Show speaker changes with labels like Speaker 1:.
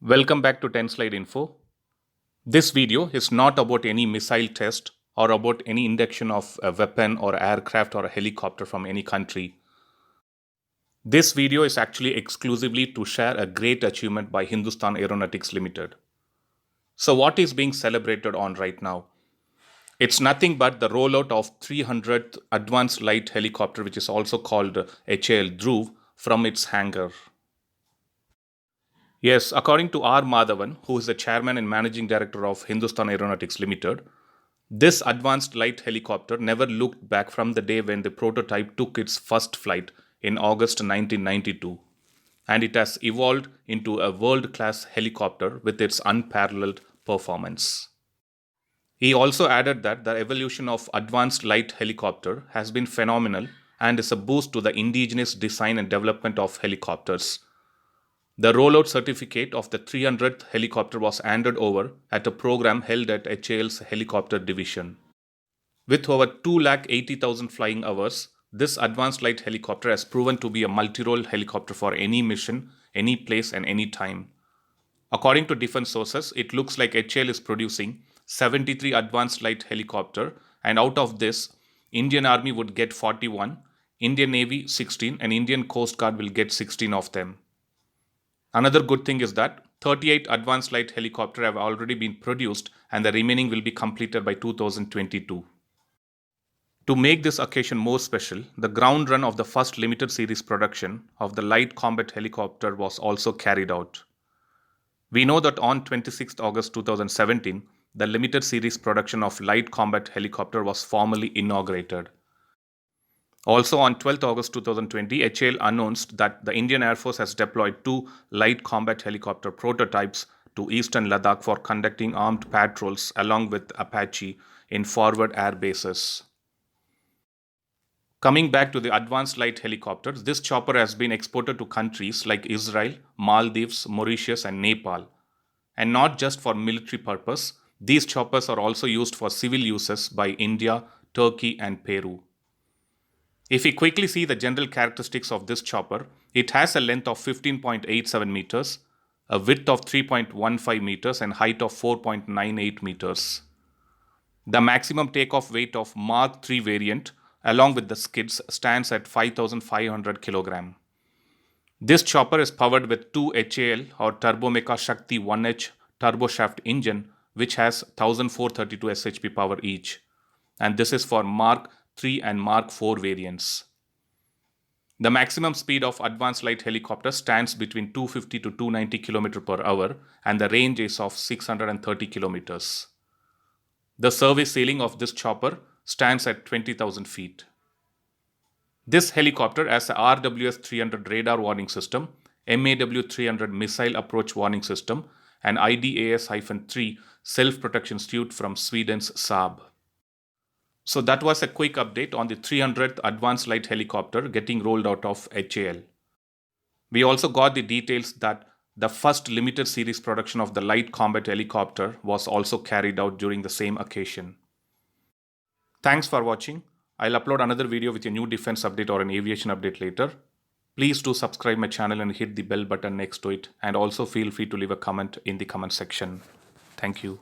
Speaker 1: Welcome back to 10 Slide Info. This video is not about any missile test or about any induction of a weapon or aircraft or a helicopter from any country. This video is actually exclusively to share a great achievement by Hindustan Aeronautics Limited. So what is being celebrated on right now? It's nothing but the rollout of 300th Advanced Light Helicopter, which is also called HAL Dhruv, from its hangar. Yes, according to R. Madhavan, who is the chairman and managing director of Hindustan Aeronautics Limited, this advanced light helicopter never looked back from the day when the prototype took its first flight in August 1992, and it has evolved into a world class helicopter with its unparalleled performance. He also added that the evolution of advanced light helicopter has been phenomenal and is a boost to the indigenous design and development of helicopters. The rollout certificate of the 300th helicopter was handed over at a program held at HAL's helicopter division. With over 280,000 flying hours, this advanced light helicopter has proven to be a multi-role helicopter for any mission, any place and any time. According to defense sources, it looks like HAL is producing 73 advanced light helicopter, and out of this, Indian Army would get 41, Indian Navy 16 and Indian Coast Guard will get 16 of them. Another good thing is that 38 advanced light helicopters have already been produced and the remaining will be completed by 2022. To make this occasion more special, the ground run of the first limited series production of the light combat helicopter was also carried out. We know that on 26 August 2017, the limited series production of light combat helicopter was formally inaugurated. Also on 12 August 2020, HAL announced that the Indian Air Force has deployed 2 light combat helicopter prototypes to eastern Ladakh for conducting armed patrols along with Apache in forward air bases. Coming back to the advanced light helicopters, this chopper has been exported to countries like Israel, Maldives, Mauritius and Nepal. And not just for military purpose, these choppers are also used for civil uses by India, Turkey and Peru. If we quickly see the general characteristics of this chopper, it has a length of 15.87 meters, a width of 3.15 meters and height of 4.98 meters. The maximum takeoff weight of Mark III variant along with the skids stands at 5,500 kg. This chopper is powered with 2 HAL or Turbomeca Shakti 1H turboshaft engine which has 1432 SHP power each, and this is for Mark 3 and Mark 4 variants. The maximum speed of advanced light helicopter stands between 250 to 290 km per hour and the range is of 630 km. The service ceiling of this chopper stands at 20,000 feet. This helicopter has a RWS-300 radar warning system, MAW-300 missile approach warning system and IDAS-3 self-protection suite from Sweden's Saab. So that was a quick update on the 300th Advanced Light Helicopter getting rolled out of HAL. We also got the details that the first limited series production of the light combat helicopter was also carried out during the same occasion. Thanks for watching. I'll upload another video with a new defense update or an aviation update later. Please do subscribe my channel and hit the bell button next to it, and also feel free to leave a comment in the comment section. Thank you.